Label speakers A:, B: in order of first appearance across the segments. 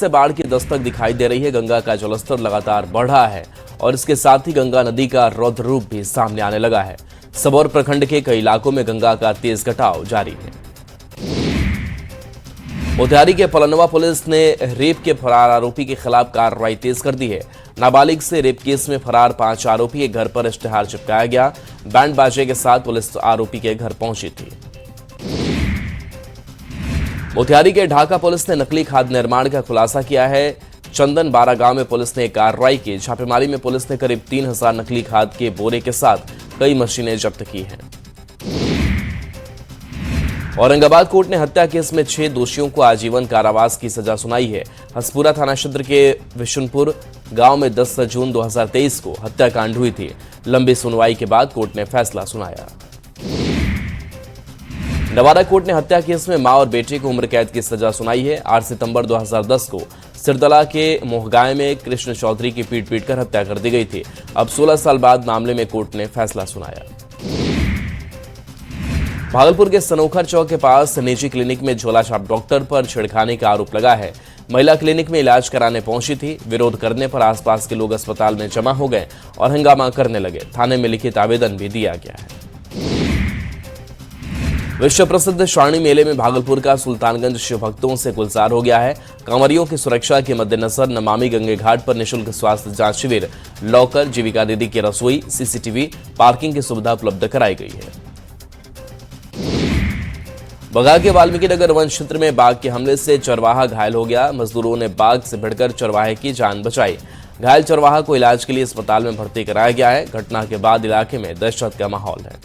A: से बाढ़ की दस्तक दिखाई दे रही है। गंगा का जलस्तर लगातार बढ़ रहा है और इसके साथ ही गंगा नदी का रौद्र रूप भी सामने आने लगा है। सबौर प्रखंड के कई इलाकों में गंगा का तेज कटाव जारी है। मोतिहारी के पलनवा पुलिस ने रेप के फरार आरोपी के खिलाफ कार्रवाई तेज कर दी है। नाबालिग से रेप केस में फरार 5 आरोपी के घर पर इश्तेहार चिपकाया गया। बैंड बाजे के साथ पुलिस आरोपी के घर पहुंची थी। मोतिहारी के ढाका पुलिस ने नकली खाद निर्माण का खुलासा किया है। चंदन बारा गांव में पुलिस ने कार्रवाई की। छापेमारी में पुलिस ने करीब 3000 नकली खाद के बोरे के साथ कई मशीनें जब्त की हैं। औरंगाबाद कोर्ट ने हत्या केस में 6 दोषियों को आजीवन कारावास की सजा सुनाई है। हसपुरा थाना क्षेत्र के विशुनपुर गांव में 10 जून 2023 को हत्याकांड हुई थी। लंबी सुनवाई के बाद कोर्ट ने फैसला सुनाया। नवादा कोर्ट ने हत्या केस में मां और बेटे को उम्र कैद की सजा सुनाई है। 8 सितंबर 2010 को सिरदला के मोहगांव में कृष्ण चौधरी की पीट कर हत्या कर दी गई थी। अब 16 साल बाद मामले में कोर्ट ने फैसला सुनाया। भागलपुर के सनोखर चौक के पास निजी क्लिनिक में झोलाछाप डॉक्टर पर छेड़खानी का आरोप लगा है। महिला क्लिनिक में इलाज कराने पहुंची थी। विरोध करने पर आसपास के लोग अस्पताल में जमा हो गए और हंगामा करने लगे। थाने में लिखित आवेदन भी दिया गया है। विश्व प्रसिद्ध श्रावणी मेले में भागलपुर का सुल्तानगंज शिव भक्तों से गुलजार हो गया है। कांवरियों की सुरक्षा के मद्देनजर नमामि गंगे घाट पर निःशुल्क स्वास्थ्य जांच शिविर, लॉकर, जीविका दीदी की रसोई, सीसीटीवी, पार्किंग की सुविधा उपलब्ध कराई गई है। बघा के वाल्मीकि नगर वन क्षेत्र में बाघ के हमले से चरवाहा घायल हो गया। मजदूरों ने बाघ से भिड़कर चरवाहे की जान बचाई। घायल चरवाहा को इलाज के लिए अस्पताल में भर्ती कराया गया है। घटना के बाद इलाके में दहशत का माहौल है।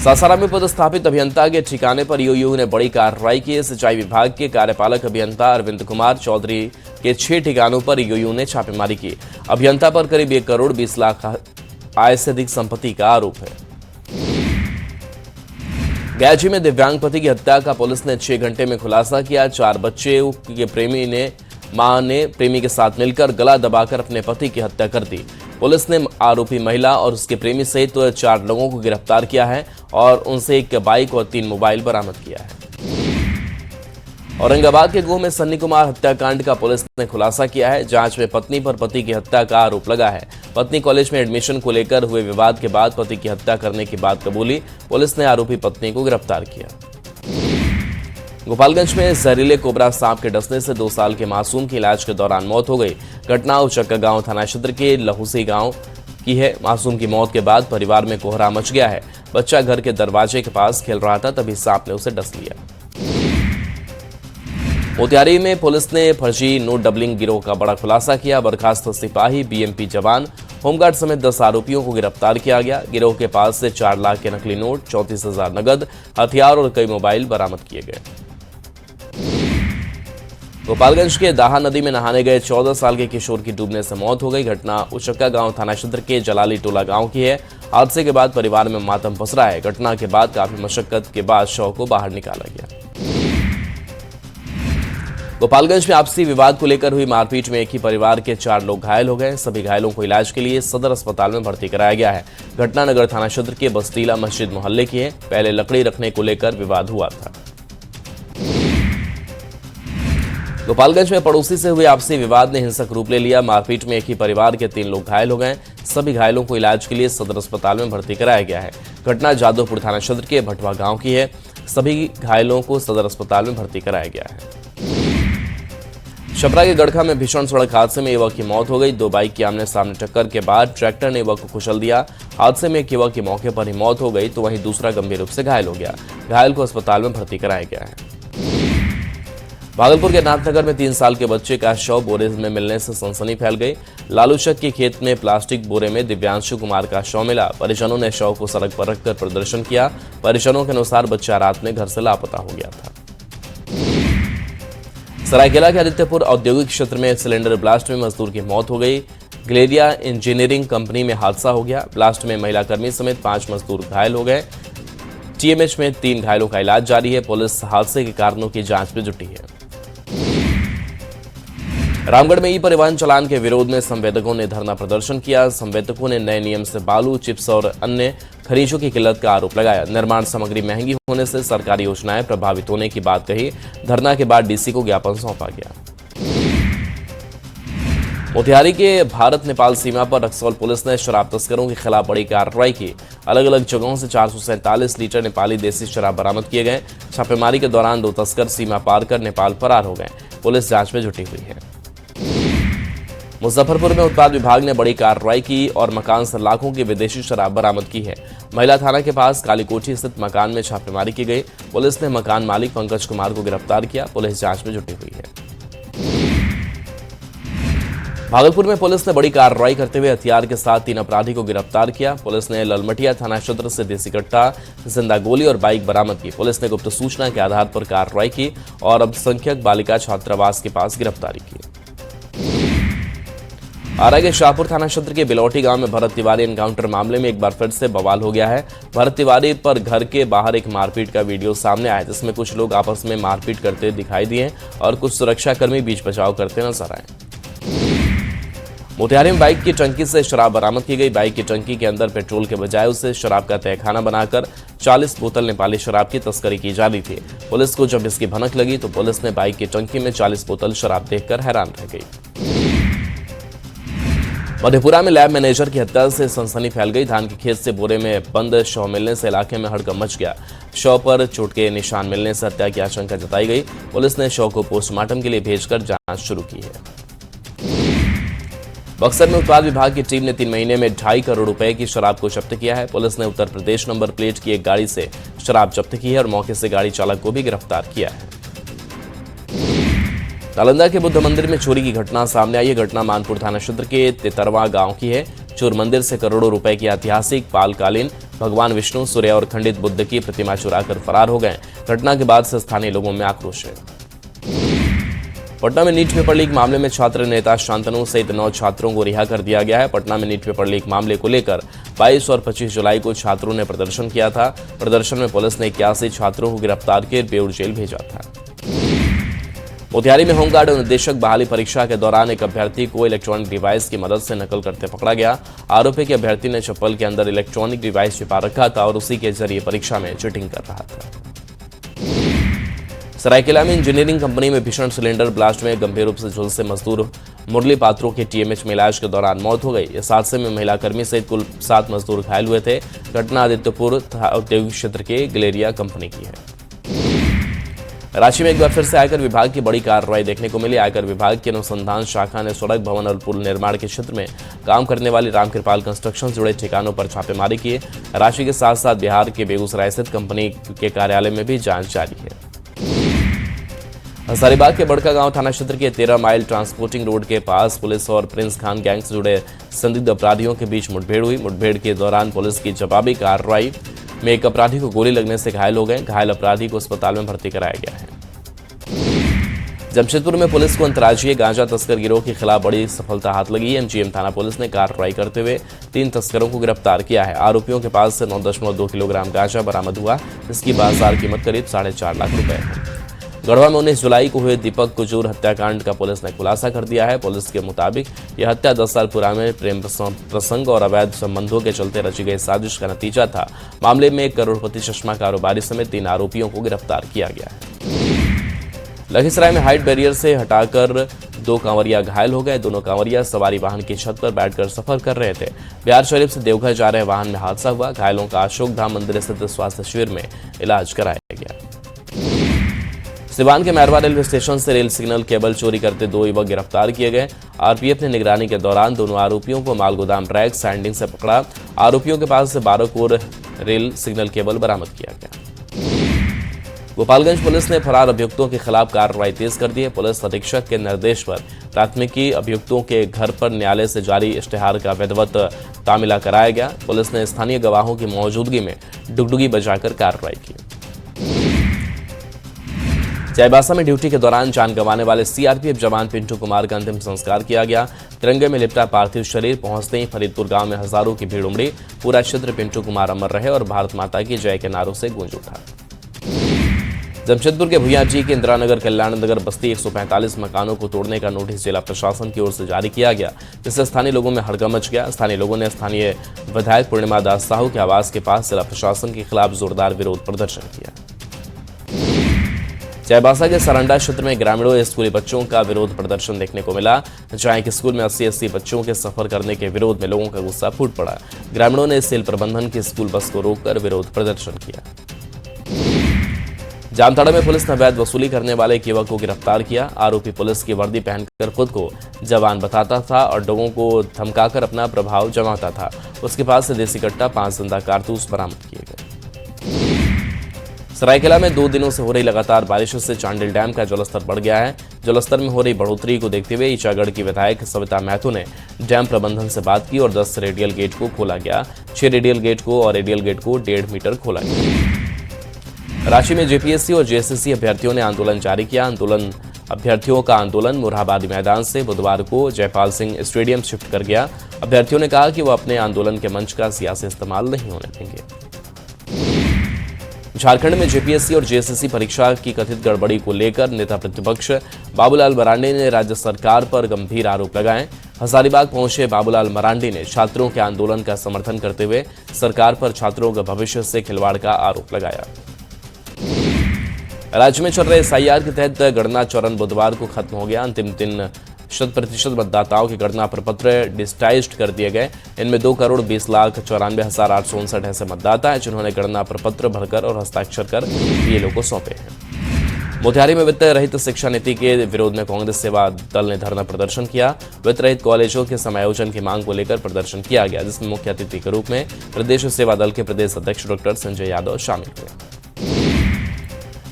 A: सासाराम में पदस्थापित अभियंता के ठिकाने पर ईओयू ने बड़ी कार्रवाई की। सिंचाई विभाग के कार्यपालक अभियंता अरविंद कुमार चौधरी के 6 ठिकानों पर ईओयू ने छापेमारी की। अभियंता पर करीब 1 करोड़ 20 लाख आय से अधिक संपत्ति का आरोप है। गयाजी में दिव्यांग पति की हत्या का पुलिस ने 6 घंटे में खुलासा किया। 4 बच्चे के प्रेमी ने मां ने प्रेमी के साथ मिलकर गला दबाकर अपने पति की हत्या कर दी। पुलिस ने आरोपी महिला और उसके प्रेमी सहित 4 लोगों को गिरफ्तार किया है और उनसे 1 बाइक और 3 मोबाइल बरामद किया है। औरंगाबाद के गोह में सन्नी कुमार हत्याकांड का पुलिस ने खुलासा किया है। जांच में पत्नी पर पति की हत्या का आरोप लगा है। पत्नी कॉलेज में एडमिशन को लेकर हुए विवाद के बाद पति की हत्या करने की बात कबूली। पुलिस ने आरोपी पत्नी को गिरफ्तार किया। गोपालगंज में जहरीले कोबरा सांप के डसने से 2 साल के मासूम की इलाज के दौरान मौत हो गई। घटना उचक्का गांव थाना क्षेत्र के लहूसी गांव की है। मासूम की मौत के बाद परिवार में कोहरा मच गया है। बच्चा घर के दरवाजे के पास खेल रहा था, तभी सांप ने उसे डस लिया। मोतिहारी में पुलिस ने फर्जी नोट डबलिंग गिरोह का बड़ा खुलासा किया। बर्खास्त सिपाही, बीएमपी जवान, होमगार्ड समेत 10 आरोपियों को गिरफ्तार किया गया। गिरोह के पास से 4 लाख के नकली नोट, 34,000 नगद, हथियार और कई मोबाइल बरामद किए गए। गोपालगंज के दाहा नदी में नहाने गए 14 साल के किशोर की डूबने से मौत हो गई। घटना उचक्का गांव थाना क्षेत्र के जलाली टोला गांव की है। हादसे के बाद परिवार में मातम पसरा है। घटना के बाद काफी मशक्कत के बाद शव को बाहर निकाला गया। गोपालगंज में आपसी विवाद को लेकर हुई मारपीट में एक ही परिवार के 4 लोग घायल हो गए। सभी घायलों को इलाज के लिए सदर अस्पताल में भर्ती कराया गया है। घटना नगर थाना क्षेत्र के बस्तीला मस्जिद मोहल्ले की है। पहले लकड़ी रखने को लेकर विवाद हुआ था। गोपालगंज में पड़ोसी से हुए आपसी विवाद ने हिंसक रूप ले लिया। मारपीट में एक ही परिवार के 3 लोग घायल हो गए। सभी घायलों को इलाज के लिए सदर अस्पताल में भर्ती कराया गया है। घटना जादवपुर थाना क्षेत्र के भटवा गांव की है। सभी घायलों को सदर अस्पताल में भर्ती कराया गया है। छपरा के गड़खा में भीषण सड़क हादसे में युवक की मौत हो गई। 2 बाइक की आमने सामने टक्कर के बाद ट्रैक्टर ने युवक को कुचल दिया। हादसे में एक युवक की मौके पर ही मौत हो गई तो वहीं दूसरा गंभीर रूप से घायल हो गया। घायल को अस्पताल में भर्ती कराया गया है। भागलपुर के नाथनगर में 3 साल के बच्चे का शव बोरे में मिलने से सनसनी फैल गई। लालूचक के खेत में प्लास्टिक बोरे में दिव्यांशु कुमार का शव मिला। परिजनों ने शव को सड़क पर रखकर प्रदर्शन किया। परिजनों के अनुसार बच्चा रात में घर से लापता हो गया था। सरायकेला के आदित्यपुर औद्योगिक क्षेत्र में सिलेंडर ब्लास्ट में मजदूर की मौत हो गई। ग्लेरिया इंजीनियरिंग कंपनी में हादसा हो गया। ब्लास्ट में महिला कर्मी समेत 5 मजदूर घायल हो गए। टीएमएच में 3 घायलों का इलाज जारी है। पुलिस हादसे के कारणों की जांच में जुटी है। रामगढ़ में ई परिवहन चालान के विरोध में संवेदकों ने धरना प्रदर्शन किया। संवेदकों ने नए नियम से बालू, चिप्स और अन्य खनिजों की किल्लत का आरोप लगाया। निर्माण सामग्री महंगी होने से सरकारी योजनाएं प्रभावित होने की बात कही। धरना के बाद डीसी को ज्ञापन सौंपा गया। मोतिहारी के भारत नेपाल सीमा पर रक्सौल पुलिस ने शराब तस्करों के खिलाफ बड़ी कार्रवाई की। अलग अलग जगहों से 447 लीटर नेपाली देसी शराब बरामद किए गए। छापेमारी के दौरान 2 तस्कर सीमा पार कर नेपाल फरार हो गए। पुलिस जांच में जुटी हुई है। मुजफ्फरपुर में उत्पाद विभाग ने बड़ी कार्रवाई की और मकान से लाखों की विदेशी शराब बरामद की है। महिला थाना के पास कालीकोठी स्थित मकान में छापेमारी की गई। पुलिस ने मकान मालिक पंकज कुमार को गिरफ्तार किया। पुलिस जांच में जुटी हुई है। भागलपुर में पुलिस ने बड़ी कार्रवाई करते हुए हथियार के साथ 3 अपराधी को गिरफ्तार किया। पुलिस ने ललमटिया थाना क्षेत्र से देसी कट्टा, जिंदा गोली और बाइक बरामद की। पुलिस ने गुप्त सूचना के आधार पर कार्रवाई की और अल्पसंख्यक बालिका छात्रावास के पास गिरफ्तारी की। आरा के शाहपुर थाना क्षेत्र के बिलौटी गांव में भरत तिवारी एनकाउंटर मामले में एक बार फिर से बवाल हो गया है। भरत तिवारी पर घर के बाहर एक मारपीट का वीडियो सामने आया, जिसमें कुछ लोग आपस में मारपीट करते दिखाई दिए और कुछ सुरक्षाकर्मी बीच बचाव करते नजर आए। मोतिहारी में बाइक की टंकी से शराब बरामद की गई। बाइक की टंकी के अंदर पेट्रोल के बजाय उसे शराब का तहखाना बनाकर 40 बोतल नेपाली शराब की तस्करी की जा रही थी। पुलिस को जब इसकी भनक लगी तो पुलिस ने बाइक की टंकी में 40 बोतल शराब देखकर हैरान रह गई। मधेपुरा में लैब मैनेजर की हत्या से सनसनी फैल गई। धान के खेत से बोरे में बंद शव मिलने से इलाके में हड़कंप मच गया। शव पर चोट के निशान मिलने से हत्या की आशंका जताई गई। पुलिस ने शव को पोस्टमार्टम के लिए भेजकर जांच शुरू की है। बक्सर में उत्पाद विभाग की टीम ने 3 महीने में 2.5 करोड़ रुपए की शराब को जब्त किया है। पुलिस ने उत्तर प्रदेश नंबर प्लेट की एक गाड़ी से शराब जब्त की है और मौके से गाड़ी चालक को भी गिरफ्तार किया है। नालंदा के बुद्ध मंदिर में चोरी की घटना सामने आई है। घटना मानपुर थाना क्षेत्र के तेतरवा गांव की है। चोर मंदिर से करोड़ों रुपए की ऐतिहासिक पालकालीन भगवान विष्णु, सूर्य और खंडित बुद्ध की प्रतिमा चुराकर फरार हो गए। घटना के बाद से स्थानीय लोगों में आक्रोश है। पटना में नीट पेपर लीक मामले में छात्र नेता शांतनु सहित 9 छात्रों को रिहा कर दिया गया है। पटना में नीट पेपर लीक मामले को लेकर 22 और 25 जुलाई को छात्रों ने प्रदर्शन किया था। प्रदर्शन में पुलिस ने 81 छात्रों को गिरफ्तार कर बेऊर जेल भेजा था। मोतिहारी में होमगार्ड निदेशक बहाली परीक्षा के दौरान एक अभ्यर्थी को इलेक्ट्रॉनिक डिवाइस की मदद से नकल करते पकड़ा गया। आरोप है कि अभ्यर्थी ने चप्पल के अंदर इलेक्ट्रॉनिक डिवाइस छिपा रखा था और उसी के जरिए परीक्षा में चीटिंग कर रहा था। सरायकेला में इंजीनियरिंग कंपनी में भीषण सिलेंडर ब्लास्ट में गंभीर रूप से झुलसे मजदूर मुरली पात्रों के टीएमएच में इलाज के दौरान मौत हो गई। इस हादसे में महिला कर्मी सहित कुल 7 मजदूर घायल हुए थे। घटना आदित्यपुर औद्योगिक क्षेत्र के गलेरिया कंपनी की है। रांची में एक बार फिर से आयकर विभाग की बड़ी कार्रवाई देखने को मिली। आयकर विभाग की अनुसंधान शाखा ने सड़क, भवन और पुल निर्माण के क्षेत्र में काम करने वाली रामकृपाल कंस्ट्रक्शन से जुड़े ठिकानों पर छापेमारी की। रांची के साथ साथ बिहार के बेगूसराय स्थित कंपनी के कार्यालय में भी जांच जारी है। हजारीबाग के बड़का गांव थाना क्षेत्र के 13 माइल ट्रांसपोर्टिंग रोड के पास पुलिस और प्रिंस खान गैंग से जुड़े संदिग्ध अपराधियों के बीच मुठभेड़ हुई। मुठभेड़ के दौरान पुलिस की जवाबी कार्रवाई में एक अपराधी को गोली लगने से घायल हो गए। घायल अपराधी को अस्पताल में भर्ती कराया गया है। जमशेदपुर में पुलिस को अंतर्राज्यीय गांजा तस्कर गिरोह के खिलाफ बड़ी सफलता हाथ लगी है। एमजीएम थाना पुलिस ने कार्रवाई करते हुए 3 तस्करों को गिरफ्तार किया है। आरोपियों के पास से 9.2 किलोग्राम गांजा बरामद हुआ, जिसकी बाजार कीमत करीब 4.5 लाख रुपए है। गढ़वा में 19 जुलाई को हुए दीपक कुजूर हत्याकांड का पुलिस ने खुलासा कर दिया है। पुलिस के मुताबिक यह हत्या 10 साल पुराने प्रेम प्रसंग और अवैध संबंधों के चलते रची गई साजिश का नतीजा था। मामले में एक करोड़पति चश्मा कारोबारी समेत 3 आरोपियों को गिरफ्तार किया गया है। लखीसराय में हाइट बैरियर से हटाकर 2 कांवरिया घायल हो गए। दोनों कांवरिया सवारी वाहन की छत पर बैठकर सफर कर रहे थे। बिहार शरीफ से देवघर जा रहे वाहन में हादसा हुआ। घायलों का अशोक धाम मंदिर स्थित स्वास्थ्य शिविर में इलाज कराया गया। सिवान के मैरवा रेलवे स्टेशन से रेल सिग्नल केबल चोरी करते 2 युवक गिरफ्तार किए गए। आरपीएफ ने निगरानी के दौरान दोनों आरोपियों को मालगोदाम ट्रैक सैंडिंग से पकड़ा। आरोपियों के पास से 12 कोर रेल सिग्नल केबल बरामद किया गया। गोपालगंज पुलिस ने फरार अभियुक्तों के खिलाफ कार्रवाई तेज कर दी है। पुलिस अधीक्षक के निर्देश पर प्राथमिकी अभियुक्तों के घर पर न्यायालय से जारी इश्तेहार का विधिवत तामीला कराया गया। पुलिस ने स्थानीय गवाहों की मौजूदगी में डुगडुगी बजाकर कार्रवाई की। चाईबासा में ड्यूटी के दौरान जान गंवाने वाले सीआरपीएफ जवान पिंटू कुमार का अंतिम संस्कार किया गया। तिरंगे में लिपटा पार्थिव शरीर पहुंचते ही फरीदपुर गांव में हजारों की भीड़ उमड़ी। पूरा क्षेत्र पिंटू कुमार अमर रहे और भारत माता की जय के नारों से गूंज उठा। जमशेदपुर के भुइयाजी के इंदिरानगर कल्याण नगर बस्ती 145 मकानों को तोड़ने का नोटिस जिला प्रशासन की ओर से जारी किया गया, जिससे स्थानीय लोगों में हड़कंप मच गया। स्थानीय लोगों ने स्थानीय विधायक पूर्णिमा दास साहू के आवास के पास जिला प्रशासन के खिलाफ जोरदार विरोध प्रदर्शन किया। चाईबासा के सरंडा क्षेत्र में ग्रामीणों और स्कूली बच्चों का विरोध प्रदर्शन देखने को मिला, जहां एक स्कूल में 80 बच्चों के सफर करने के विरोध में लोगों का गुस्सा फूट पड़ा। ग्रामीणों ने सेल प्रबंधन की स्कूल बस को रोककर विरोध प्रदर्शन किया। जामताड़ा में पुलिस ने अवैध वसूली करने वाले एक युवक को गिरफ्तार किया। आरोपी पुलिस की वर्दी पहनकर खुद को जवान बताता था और लोगों को धमकाकर अपना प्रभाव जमाता था। उसके पास से देसी कट्टा 5 जिंदा कारतूस बरामद किए गए। सरायकेला में 2 दिनों से हो रही लगातार बारिशों से चांडिल डैम का जलस्तर बढ़ गया है। जलस्तर में हो रही बढ़ोतरी को देखते हुए ईचागढ़ की विधायक सविता महतो ने डैम प्रबंधन से बात की और 10 रेडियल गेट को खोला गया। 6 रेडियल गेट को और रेडियल गेट को 1.5 मीटर खोला गया। रांची में जेपीएससी और जेएसएससी अभ्यर्थियों ने आंदोलन जारी किया। अभ्यर्थियों का आंदोलन मुरहाबादी मैदान से बुधवार को जयपाल सिंह स्टेडियम शिफ्ट कर गया। अभ्यर्थियों ने कहा कि वो अपने आंदोलन के मंच का सियासी इस्तेमाल नहीं होने देंगे। झारखंड में जेपीएससी और जेएसएससी परीक्षा की कथित गड़बड़ी को लेकर नेता प्रतिपक्ष बाबूलाल मरांडी ने राज्य सरकार पर गंभीर आरोप लगाए। हजारीबाग पहुंचे बाबूलाल मरांडी ने छात्रों के आंदोलन का समर्थन करते हुए सरकार पर छात्रों के भविष्य से खिलवाड़ का आरोप लगाया। राज्य में चल रहे एसआईआर के तहत गणना चरण बुधवार को खत्म हो गया। अंतिम दिन 100% मतदाताओं के गणना प्रपत्र डिजिटाइज्ड कर दिए गए। इनमें 2,20,94,859 ऐसे मतदाता हैं जिन्होंने गणना प्रपत्र भरकर और हस्ताक्षर कर बीएलओ को सौंपे हैं। मोतिहारी में वित्त रहित शिक्षा नीति के विरोध में कांग्रेस सेवा दल ने धरना प्रदर्शन किया। वित्त रहित कॉलेजों के समायोजन की मांग को लेकर प्रदर्शन किया गया, जिसमें मुख्य अतिथि के रूप में प्रदेश सेवा दल के प्रदेश अध्यक्ष डॉक्टर संजय यादव शामिल हुए।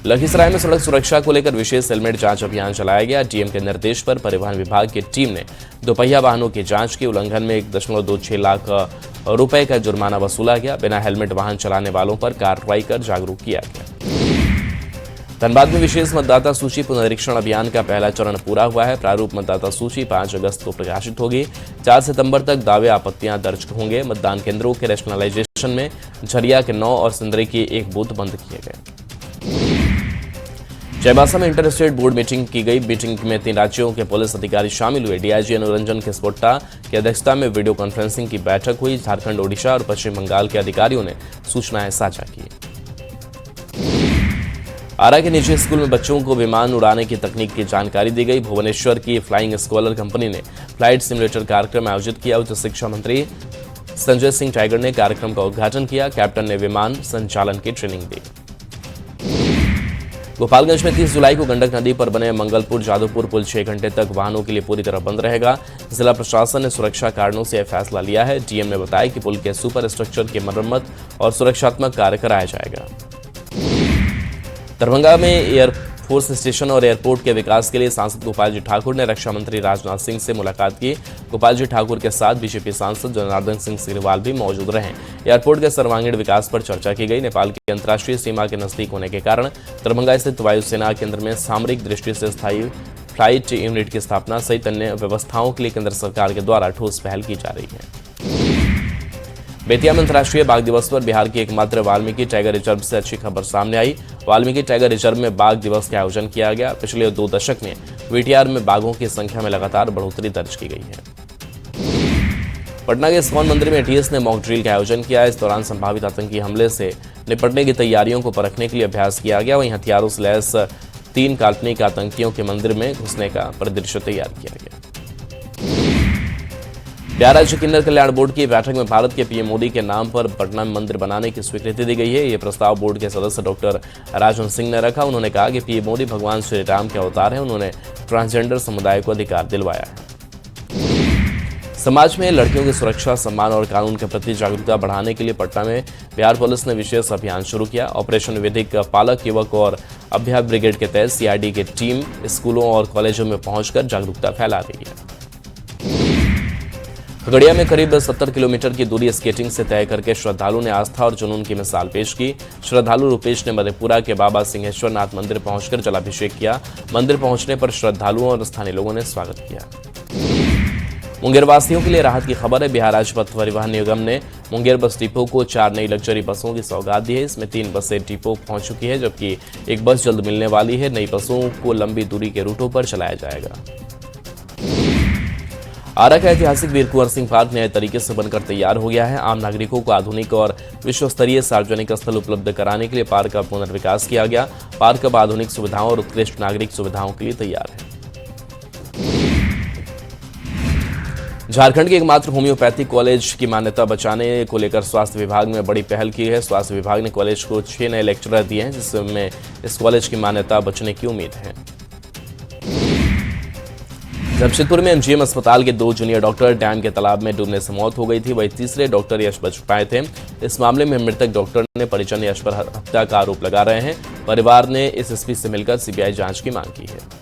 A: लखीसराय में सड़क सुरक्षा को लेकर विशेष हेलमेट जांच अभियान चलाया गया। डीएम के निर्देश पर परिवहन विभाग की टीम ने दोपहिया वाहनों की जांच की। उल्लंघन में 1.26 लाख रुपए का जुर्माना वसूला गया। बिना हेलमेट वाहन चलाने वालों पर कार्रवाई कर जागरूक किया गया। धनबाद में विशेष मतदाता सूची पुनरीक्षण अभियान का पहला चरण पूरा हुआ है। प्रारूप मतदाता सूची 5 अगस्त को प्रकाशित होगी। 4 सितंबर तक दावे आपत्तियां दर्ज होंगे। मतदान केंद्रों के रैशनलाइजेशन में झरिया के 9 और सिंदरी के 1 बूथ बंद किए गए। चाईबासा में इंटर स्टेट बोर्ड मीटिंग की गई। मीटिंग में 3 राज्यों के पुलिस अधिकारी शामिल हुए। डीआईजी अनुरंजन किस्पोट्टा की अध्यक्षता में वीडियो कॉन्फ्रेंसिंग की बैठक हुई। झारखंड, ओडिशा और पश्चिम बंगाल के अधिकारियों ने सूचनाएं साझा की। आरा के निजी स्कूल में बच्चों को विमान उड़ाने की तकनीक की जानकारी दी गई। भुवनेश्वर की फ्लाइंग स्कॉलर कंपनी ने फ्लाइट सिमुलेटर कार्यक्रम आयोजित किया। उच्च शिक्षा मंत्री संजय सिंह टाइगर ने कार्यक्रम का उद्घाटन किया। कैप्टन ने विमान संचालन की ट्रेनिंग दी। गोपालगंज में 30 जुलाई को गंडक नदी पर बने मंगलपुर जादवपुर पुल 6 घंटे तक वाहनों के लिए पूरी तरह बंद रहेगा। जिला प्रशासन ने सुरक्षा कारणों से यह फैसला लिया है। डीएम ने बताया कि पुल के सुपर स्ट्रक्चर की मरम्मत और सुरक्षात्मक कार्य कराया जाएगा। दरभंगा में एयरफोर्स स्टेशन और एयरपोर्ट के विकास के लिए सांसद गोपाल जी ठाकुर ने रक्षा मंत्री राजनाथ सिंह से मुलाकात की। गोपाल जी ठाकुर के साथ बीजेपी सांसद जनार्दन सिंह सिग्रीवाल भी मौजूद रहे। एयरपोर्ट के सर्वांगीण विकास पर चर्चा की गई। नेपाल की अंतर्राष्ट्रीय सीमा के नजदीक होने के कारण दरभंगा स्थित वायुसेना केंद्र में सामरिक दृष्टि से स्थायी फ्लाइट यूनिट की स्थापना सहित अन्य व्यवस्थाओं के लिए केंद्र सरकार के द्वारा ठोस पहल की जा रही है। बेतिया में अंतर्राष्ट्रीय बाघ दिवस पर बिहार की एकमात्र वाल्मीकि टाइगर रिजर्व से अच्छी खबर सामने आई। वाल्मीकि टाइगर रिजर्व में बाघ दिवस का आयोजन किया गया। पिछले 2 दशक में वीटीआर में बाघों की संख्या में लगातार बढ़ोतरी दर्ज की गई है। पटना के इस्कॉन मंदिर में एटीएस ने मॉक ड्रिल का आयोजन किया। इस दौरान संभावित आतंकी हमले से निपटने की तैयारियों को परखने के लिए अभ्यास किया गया। वहीं हथियारों से लैस 3 काल्पनिक आतंकियों के मंदिर में घुसने का परिदृश्य तैयार किया गया। बिहार राज्य किन्नर कल्याण बोर्ड की बैठक में भारत के पीएम मोदी के नाम पर पटना में मंदिर बनाने की स्वीकृति दी गई है। ये प्रस्ताव बोर्ड के सदस्य डॉक्टर राजन सिंह ने रखा। उन्होंने कहा कि पीएम मोदी भगवान श्री राम के अवतार हैं। उन्होंने ट्रांसजेंडर समुदाय को अधिकार दिलवाया है। समाज में लड़कियों की सुरक्षा, सम्मान और कानून के प्रति जागरूकता बढ़ाने के लिए पटना में बिहार पुलिस ने विशेष अभियान शुरू किया। ऑपरेशन विधिक पालक युवक और अभ्या ब्रिगेड के तहत सीआईडी की टीम स्कूलों और कॉलेजों में पहुंचकर जागरूकता फैला रही है। खगड़िया में करीब 70 किलोमीटर की दूरी स्केटिंग से तय करके श्रद्धालु ने आस्था और जुनून की मिसाल पेश की। श्रद्धालु रूपेश ने मधेपुरा के बाबा सिंहेश्वर नाथ मंदिर पहुंचकर जलाभिषेक किया। मंदिर पहुंचने पर श्रद्धालुओं और स्थानीय लोगों ने स्वागत किया। मुंगेर वासियों के लिए राहत की खबर है। बिहार राज्य पथ परिवहन निगम ने मुंगेर बस डिपो को 4 नई लग्जरी बसों की सौगात दी है। इसमें 3 बसें डिपो पहुंच चुकी है, जबकि एक बस जल्द मिलने वाली है। नई बसों को लंबी दूरी के रूटों पर चलाया जाएगा। आरा का ऐतिहासिक वीर कुंवर सिंह पार्क नए तरीके से बनकर तैयार हो गया है। आम नागरिकों को आधुनिक और विश्व स्तरीय सार्वजनिक स्थल उपलब्ध कराने के लिए पार्क का पुनर्विकास किया गया। पार्क अब आधुनिक सुविधाओं और उत्कृष्ट नागरिक सुविधाओं के लिए तैयार है। झारखंड के एकमात्र होम्योपैथिक कॉलेज की मान्यता बचाने को लेकर स्वास्थ्य विभाग में बड़ी पहल की है। स्वास्थ्य विभाग ने कॉलेज को 6 नए लेक्चरर दिए हैं, जिसमें इस कॉलेज की मान्यता बचने की उम्मीद है। जमशेदपुर में एमजीएम अस्पताल के 2 जूनियर डॉक्टर डैम के तालाब में डूबने से मौत हो गई थी। वही तीसरे डॉक्टर यश बच पाए थे। इस मामले में मृतक डॉक्टर ने परिजन यश पर हत्या का आरोप लगा रहे हैं। परिवार ने एसएसपी से मिलकर सीबीआई जांच की मांग की है।